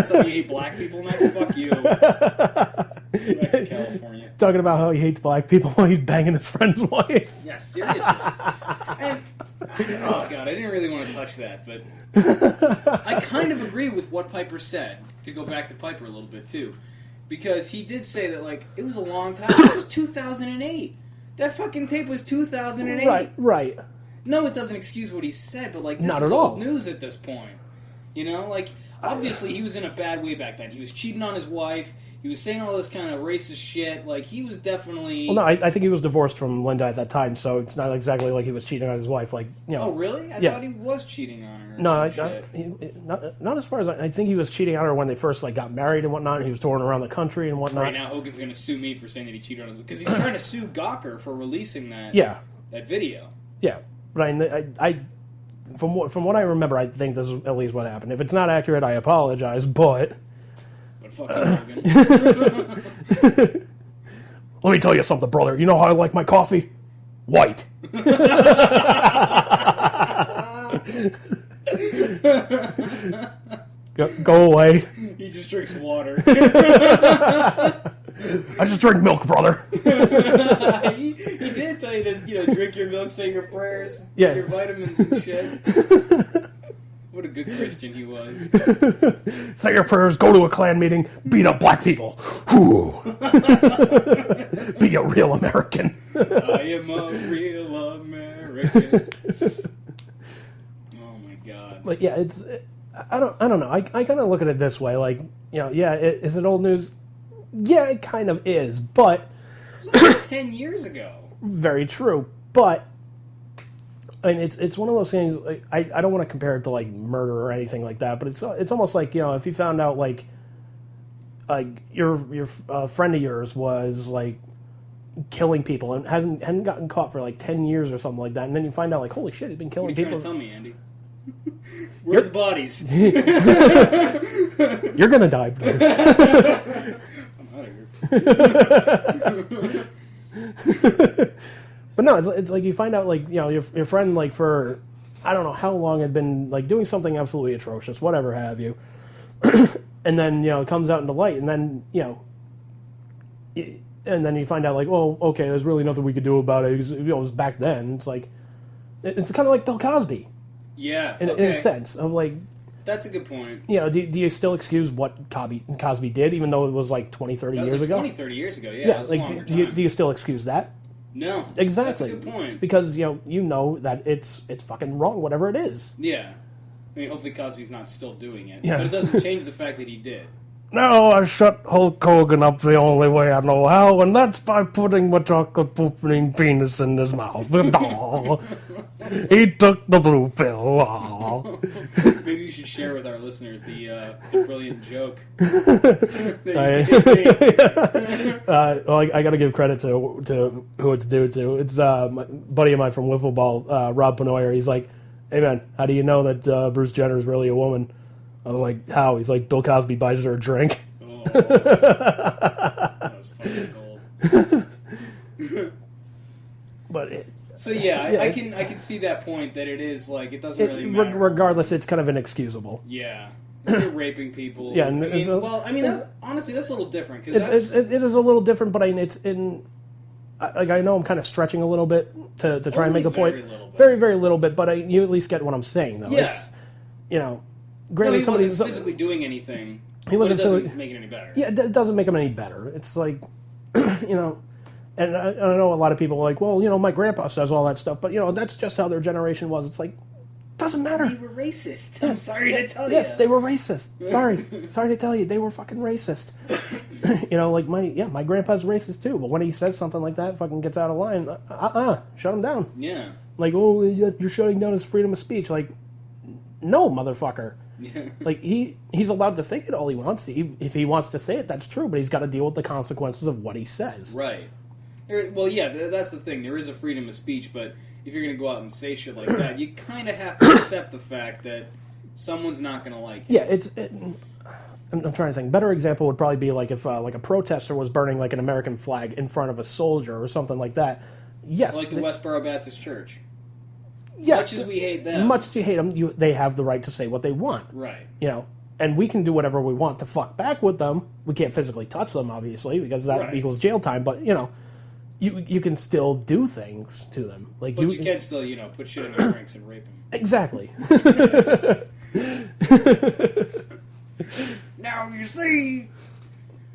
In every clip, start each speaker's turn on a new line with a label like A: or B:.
A: tell me you hate black people next? Fuck you. Go back to California.
B: Talking about how he hates black people while he's banging his friend's wife.
A: Yeah, seriously. Oh, God, I didn't really want to touch that, but I kind of agree with what Piper said, to go back to Piper a little bit, too. Because he did say that, like, it was a long time. It was 2008. That fucking tape was 2008.
B: Right.
A: No, it doesn't excuse what he said, but, like, this
B: Not
A: is
B: at all.
A: old news at this point. You know, like, obviously he was in a bad way back then. He was cheating on his wife. He was saying all this kind of racist shit. Like, he was definitely...
B: Well, no, I think he was divorced from Linda at that time, so it's not exactly like he was cheating on his wife. Like, you know.
A: Oh, really? I thought he was cheating on her.
B: Not as far as I think he was cheating on her when they first like got married and whatnot. And he was touring around the country and whatnot.
A: Right now, Hogan's going to sue me for saying that he cheated on his wife because he's trying to sue Gawker for releasing that. That video.
B: Yeah, but I from what I remember, I think this is at least what happened. If it's not accurate, I apologize, but.
A: Fuck you, Hogan.
B: Let me tell you something, brother. You know how I like my coffee? White. Go away.
A: He just drinks water.
B: I just drink milk, brother.
A: he did tell you to drink your milk, say your prayers,
B: yeah,
A: your vitamins and shit. What a good Christian he was.
B: Say your prayers, go to a Klan meeting, beat up black people. Be a real American.
A: I am a real American. Oh my God.
B: But yeah, I don't know. I kind of look at it this way, like, is it old news? Yeah, it kind of is, but
A: it was like 10 years ago.
B: Very true, but. And it's one of those things. Like, I don't want to compare it to like murder or anything like that, but it's almost like if you found out like your friend of yours was like killing people and hadn't gotten caught for like 10 years or something like that, and then you find out like holy shit, he's been killing people.
A: What are you trying to tell me, Andy? Where are the bodies?
B: You're gonna die, Bruce.
A: I'm out of here.
B: But no, it's like you find out like your friend like for I don't know how long had been like doing something absolutely atrocious, whatever have you, and then it comes out into light, and then and then you find out like, well, okay, there's really nothing we could do about it because it was back then. It's like it's kind of like Bill Cosby, in a sense of like.
A: That's a good point.
B: Do you still excuse what Cosby did, even though it was like 20, 30 years ago?
A: 20, 30 years ago, yeah.
B: Like, do you still excuse that?
A: No.
B: Exactly.
A: That's a good point.
B: Because, you know that it's fucking wrong, whatever it is.
A: Yeah. I mean, hopefully Cosby's not still doing it.
B: Yeah.
A: But it doesn't change the fact that he did.
B: No, I shut Hulk Hogan up the only way I know how, and that's by putting my chocolate pooping penis in his mouth. He took the blue pill.
A: Maybe you should share with our listeners the brilliant joke.
B: Well, I got to give credit to who it's due to. It's my buddy of mine from Wiffle Ball, Rob Penoyer. He's like, "Hey man, how do you know that Bruce Jenner is really a woman?" I was like, "How?" He's like, "Bill Cosby buys her a drink."
A: Oh, that was fucking gold.
B: But
A: so I can see that point that it is like it doesn't really matter.
B: Regardless, it's kind of inexcusable.
A: Yeah, you're raping people.
B: Yeah,
A: honestly, that's a little different because
B: it is a little different. But I know I'm kind of stretching a little bit to try and make a point. Very, very little bit. But you at least get what I'm saying, though.
A: Yeah.
B: It's, granted,
A: he wasn't physically doing anything.
B: He wasn't
A: but it doesn't make it any better.
B: Yeah, it doesn't make him any better. It's like, and I know a lot of people are like, well, my grandpa says all that stuff, but that's just how their generation was. It's like, doesn't matter.
A: They were racist. I'm sorry to tell you.
B: Yes, they were racist. Sorry to tell you, they were fucking racist. Like my grandpa's racist too. But when he says something like that, fucking gets out of line. Shut him down.
A: Yeah.
B: Like, oh, you're shutting down his freedom of speech. Like, no, motherfucker.
A: Yeah.
B: Like he's allowed to think it all he wants. If he wants to say it, that's true. But he's got to deal with the consequences of what he says.
A: Right. Well, yeah, that's the thing. There is a freedom of speech, but if you're going to go out and say shit like that, you kind of have to accept the fact that someone's not going to like it.
B: Yeah, I'm trying to think. Better example would probably be like if like a protester was burning like an American flag in front of a soldier or something like that. Yes,
A: like the Westboro Baptist Church.
B: Yeah,
A: much as we hate them,
B: they have the right to say what they want.
A: Right.
B: and we can do whatever we want to fuck back with them. We can't physically touch them, obviously, because that equals jail time. But you can still do things to them. Like
A: but you can still put shit in their drinks and rape them.
B: Exactly.
C: Now you see,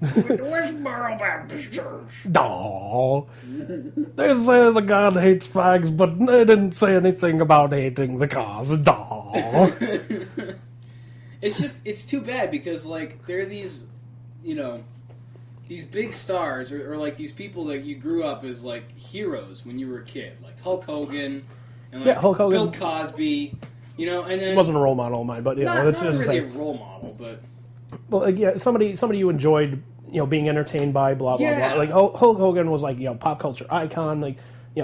C: with the Westboro Baptist Church.
B: No. They say the God hates fags, but they didn't say anything about hating the cause. No.
A: It's too bad because, like, there are these, these big stars or like, these people that you grew up as, like, heroes when you were a kid. Like Hulk Hogan and, like,
B: Hulk Hogan.
A: Bill Cosby, and then...
B: It wasn't a role model of mine, but,
A: Not
B: it's just
A: really
B: like...
A: a role model, but...
B: Well, like, yeah, somebody you enjoyed, being entertained by, blah, blah,
A: Yeah.
B: blah. Like, Hulk Hogan was, like, pop culture icon. Like,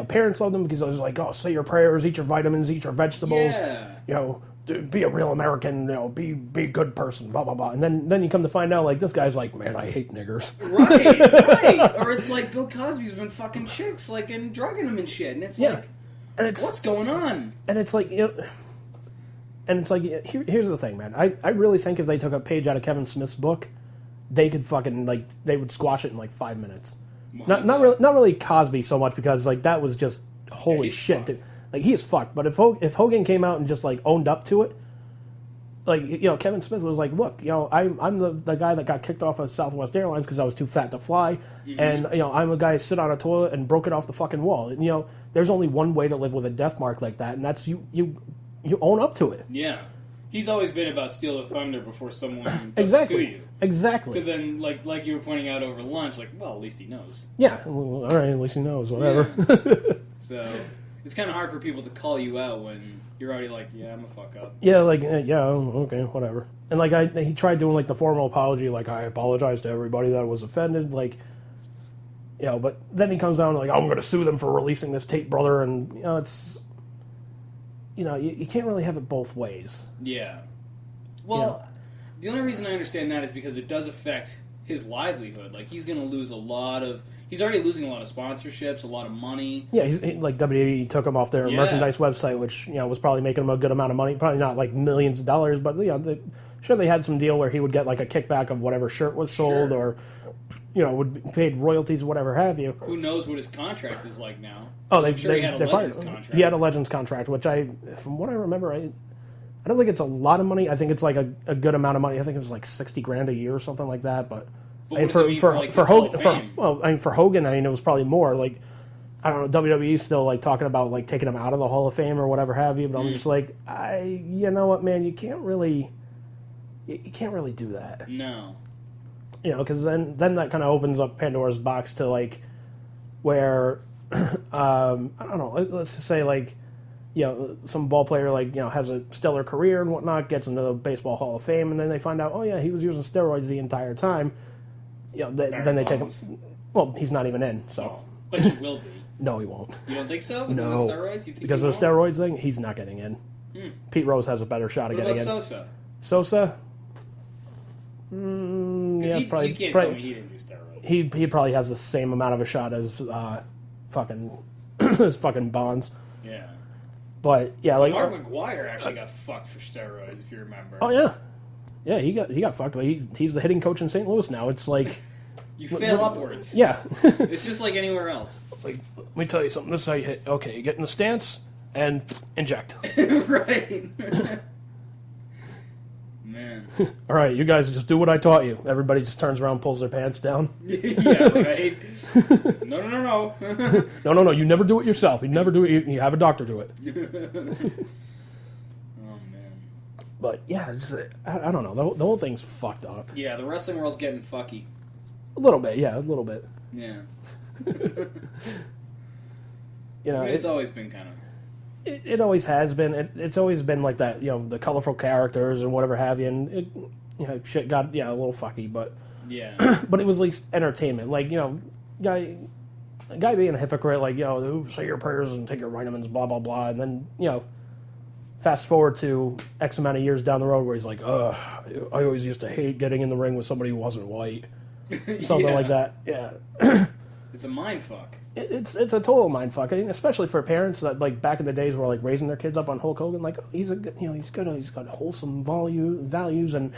B: parents loved him because it was like, oh, say your prayers, eat your vitamins, eat your vegetables.
A: Yeah.
B: Be a real American, be a good person, blah, blah, blah. And then you come to find out, like, this guy's like, man, I hate niggers.
A: Right. Or it's like Bill Cosby's been fucking chicks, like, and drugging them and shit. And it's like,
B: and it's,
A: what's going on?
B: And it's like, and it's like, here's the thing, man. I really think if they took a page out of Kevin Smith's book, they could fucking, like, they would squash it in, like, 5 minutes. Not really Cosby so much, because, like, that was just, holy shit, dude. Like, he is fucked. But if Hogan came out and just, like, owned up to it, like, Kevin Smith was like, look, I'm the guy that got kicked off of Southwest Airlines because I was too fat to fly, and, I'm a guy who sit on a toilet and broke it off the fucking wall. And, there's only one way to live with a death mark like that, and that's you own up to it.
A: Yeah. He's always been about steal the thunder before someone does
B: Exactly.
A: it to you.
B: Exactly.
A: Because then, like you were pointing out over lunch, like, well, at least he knows.
B: Yeah. Well, all right, at least he knows, whatever.
A: Yeah. So... it's kind of hard for people to call you out when you're already like, yeah, I'm a fuck up.
B: Yeah, like, yeah, okay, whatever. And, like, he tried doing, like, the formal apology, like, I apologize to everybody that was offended, like, but then he comes down like, I'm going to sue them for releasing this tape, brother, and, it's, you can't really have it both ways.
A: Yeah. Well, the only reason I understand that is because it does affect his livelihood. Like, he's going to lose he's already losing a lot of sponsorships, a lot of money.
B: Yeah, like WWE took him off their merchandise website, which was probably making him a good amount of money. Probably not like millions of dollars, but they had some deal where he would get like a kickback of whatever shirt was sold, or would be paid royalties, whatever have you.
A: Who knows what his contract is like now?
B: Oh,
A: I'm sure he had a Legends contract.
B: He had a Legends contract, which from what I remember, I don't think it's a lot of money. I think it's like a good amount of money. I think it was like $60,000 a year or something like that, but. For Hogan, for Hogan, it was probably more. Like, I don't know, WWE's still like talking about like taking him out of the Hall of Fame or whatever have you. But I'm just like, you know what, man, you can't really do that.
A: No.
B: Because then that kind of opens up Pandora's box to like where I don't know. Let's just say like. Some ball player like has a stellar career and whatnot, gets into the Baseball Hall of Fame, and then they find out, oh yeah, he was using steroids the entire time. Then they take him. Well, he's not even in, so.
A: Oh, but he will be.
B: No, he won't.
A: You don't think so?
B: No.
A: Because of steroids? You think
B: because of the steroids thing, he's not getting in. Pete Rose has a better shot of getting in.
A: What about Sosa?
B: Sosa?
A: Probably. You can't tell me he didn't do steroids.
B: He probably has the same amount of a shot as fucking as fucking Bonds.
A: Yeah.
B: But yeah, like
A: Mark McGwire actually got fucked for steroids, if you remember.
B: Oh yeah, he got fucked. But he's the hitting coach in St. Louis now. It's like
A: you fail upwards.
B: Yeah,
A: it's just like anywhere else.
B: Like, let me tell you something. This is how you hit. Okay, you get in the stance and inject.
A: Right. Man.
B: All right, you guys just do what I taught you. Everybody just turns around, pulls their pants down.
A: Yeah, right. No.
B: No. You never do it yourself. You never do it. You have a doctor do it.
A: Oh man.
B: But yeah, I don't know. The whole thing's fucked up.
A: Yeah, the wrestling world's getting fucky.
B: A little bit, yeah, a little bit.
A: Yeah.
B: It's
A: always been kind of.
B: It always has been. It's always been like that. The colorful characters and whatever have you, and shit got a little fucky, but
A: yeah.
B: But it was at least entertainment. Like guy being a hypocrite, like say your prayers and take your vitamins, blah blah blah, and then fast forward to X amount of years down the road where he's like, I always used to hate getting in the ring with somebody who wasn't white, something like that. Yeah.
A: It's a mind fuck.
B: It's a total mind fuck. I mean, especially for parents that like back in the days were like raising their kids up on Hulk Hogan. Like, oh, he's a good, he's got wholesome values, and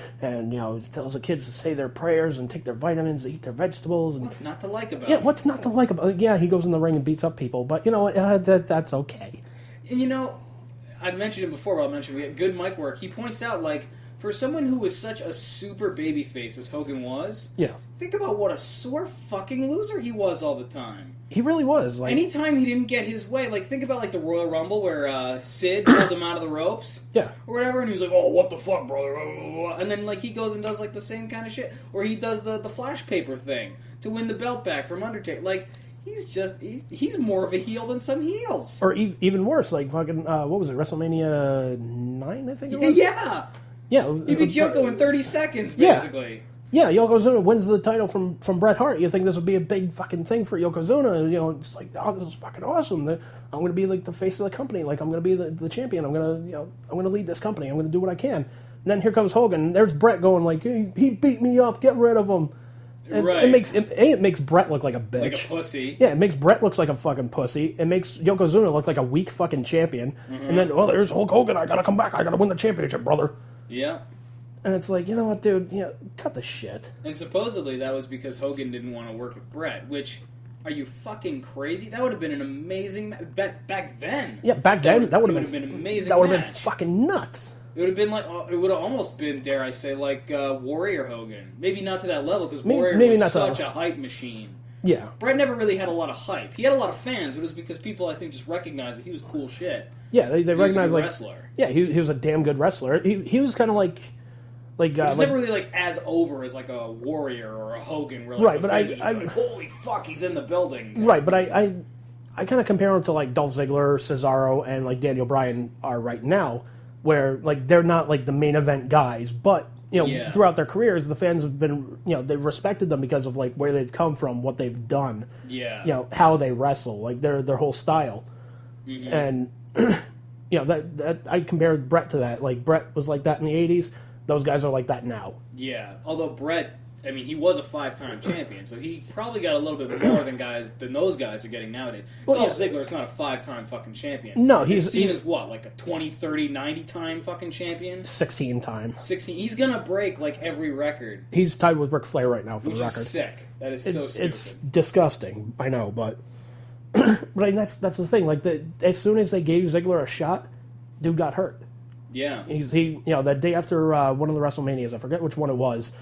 B: tells the kids to say their prayers and take their vitamins, eat their vegetables. And,
A: what's not to like about?
B: Yeah,
A: him?
B: what's not to like about? Yeah, he goes in the ring and beats up people, but that's okay.
A: And I've mentioned it before, but I'll mention it. Good mic work. He points out, like, for someone who was such a super babyface as Hogan was,
B: yeah,
A: think about what a sore fucking loser he was all the time.
B: He really was. Like,
A: anytime he didn't get his way, like, think about, like, the Royal Rumble where Sid pulled him out of the ropes.
B: Yeah.
A: Or whatever, and he was like, oh, what the fuck, brother? And then, like, he goes and does, like, the same kind of shit. Or he does the flash paper thing to win the belt back from Undertaker. Like, he's more of a heel than some heels.
B: Or even worse, like, fucking, what was it, WrestleMania 9, I think it was?
A: Yeah!
B: Yeah.
A: He beats Yoko in 30 seconds, basically.
B: Yeah, Yokozuna wins the title from Bret Hart. You think this would be a big fucking thing for Yokozuna? It's like, oh, this is fucking awesome. I'm going to be like the face of the company. Like, I'm going to be the champion. I'm going to lead this company. I'm going to do what I can. And then here comes Hogan. And there's Bret going like, he beat me up. Get rid of him. And
A: right.
B: It makes Bret look like a bitch.
A: Like a pussy.
B: Yeah, it makes Bret look like a fucking pussy. It makes Yokozuna look like a weak fucking champion. Mm-hmm. And then, there's Hulk Hogan. I got to come back. I got to win the championship, brother.
A: Yeah.
B: And it's like, you know what, dude? Cut the shit.
A: And supposedly that was because Hogan didn't want to work with Bret, which, are you fucking crazy? That would have been an amazing back then.
B: Yeah, back then, that would have been
A: amazing.
B: That would have been fucking nuts.
A: It would have been like, it would have almost been, dare I say, like Warrior Hogan. Maybe not to that level, because Warrior was such a hype machine.
B: Yeah.
A: Bret never really had a lot of hype. He had a lot of fans. It was because people, I think, just recognized that he was cool shit.
B: Yeah, they recognized, like,
A: wrestler.
B: Yeah, he was a damn good wrestler. He was kind of like
A: he was never really like as over as like a Warrior or a Hogan. Where, like,
B: right, but I
A: like, holy fuck, he's in the building.
B: Right, but I kind of compare him to like Dolph Ziggler, Cesaro, and like Daniel Bryan are right now, where like they're not like the main event guys, but throughout their careers, the fans have been they've respected them because of like where they've come from, what they've done, how they wrestle, like their whole style, and that I compare Bret to that. Like Bret was like that in the '80s. Those guys are like that now.
A: Yeah, although Bret, I mean, he was a 5-time champion, so he probably got a little bit more than those guys are getting nowadays.
B: Well,
A: Dolph Ziggler's not a 5-time fucking champion.
B: No,
A: he's seen as what, like a 20, 30, 90-time fucking champion?
B: 16 time.
A: 16. He's gonna break like every record.
B: He's tied with Ric Flair right now for the record.
A: Is sick. That is so stupid.
B: It's disgusting. I know, but but I mean, that's the thing. Like as soon as they gave Ziggler a shot, dude got hurt.
A: Yeah.
B: He that day after one of the WrestleManias, I forget which one it was,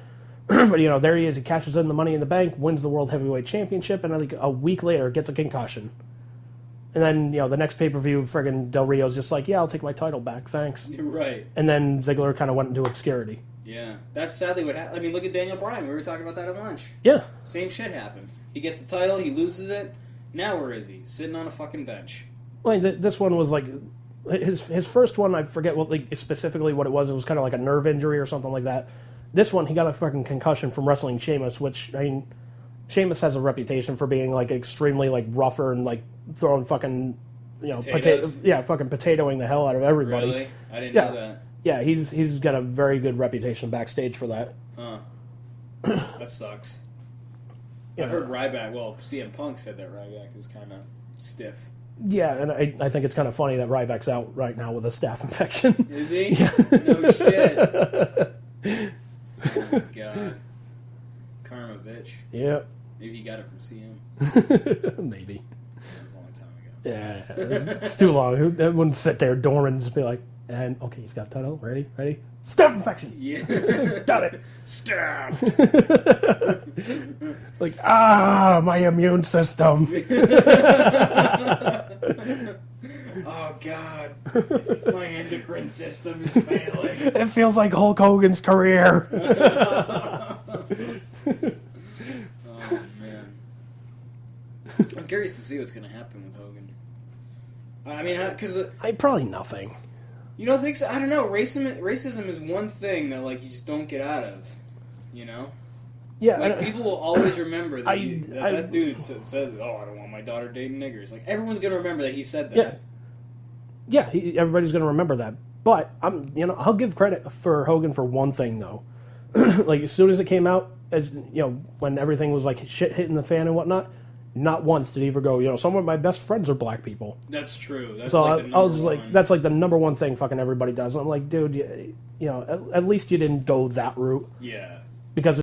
B: but there he is. He cashes in the Money in the Bank, wins the World Heavyweight Championship, and I think a week later gets a concussion. And then the next pay-per-view, friggin' Del Rio's just like, yeah, I'll take my title back, thanks.
A: Right.
B: And then Ziggler kind of went into obscurity.
A: Yeah, that's sadly what happened. I mean, look at Daniel Bryan. We were talking about that at lunch.
B: Yeah.
A: Same shit happened. He gets the title, he loses it. Now where is he? Sitting on a fucking bench.
B: Like this one was like. His first one, I forget specifically what it was. It was kind of like a nerve injury or something like that. This one, he got a fucking concussion from wrestling Sheamus, which, I mean, Sheamus has a reputation for being, like, extremely, like, rougher and, like, throwing fucking, fucking potatoing the hell out of everybody.
A: Really? I didn't know that.
B: Yeah, he's got a very good reputation backstage for that.
A: Huh. That sucks. I heard Ryback, CM Punk said that Ryback is kind of stiff.
B: Yeah, and I think it's kind of funny that Ryback's out right now with a staph infection.
A: Is he? Yeah. No shit. Oh my god. Karma, bitch.
B: Yeah.
A: Maybe he got it from CM.
B: Maybe.
A: That was a long time ago.
B: Yeah, it's too long. That wouldn't sit there dormant and just be like, and okay, he's got a title. Ready? Staph infection.
A: Yeah.
B: Got it.
A: Staph.
B: Like, my immune system.
A: Oh, God. My endocrine system is failing.
B: It feels like Hulk Hogan's career.
A: Oh, man. I'm curious to see what's going to happen with Hogan. I mean, because...
B: probably nothing.
A: You don't think so? I don't know. Racism is one thing that, like, you just don't get out of. Yeah. Like, people will always remember that that dude said, "Oh, I don't want my daughter dating niggers." Like, everyone's gonna remember that he said that.
B: Yeah. Everybody's gonna remember that. But I'll give credit for Hogan for one thing though. Like as soon as it came out, when everything was like shit hitting the fan and whatnot, not once did he ever go, some of my best friends are black people.
A: That's true. That's
B: So
A: like the
B: I was
A: number
B: like,
A: one.
B: that's like the number one thing fucking everybody does. I'm like, dude, at least you didn't go that route.
A: Yeah.
B: Because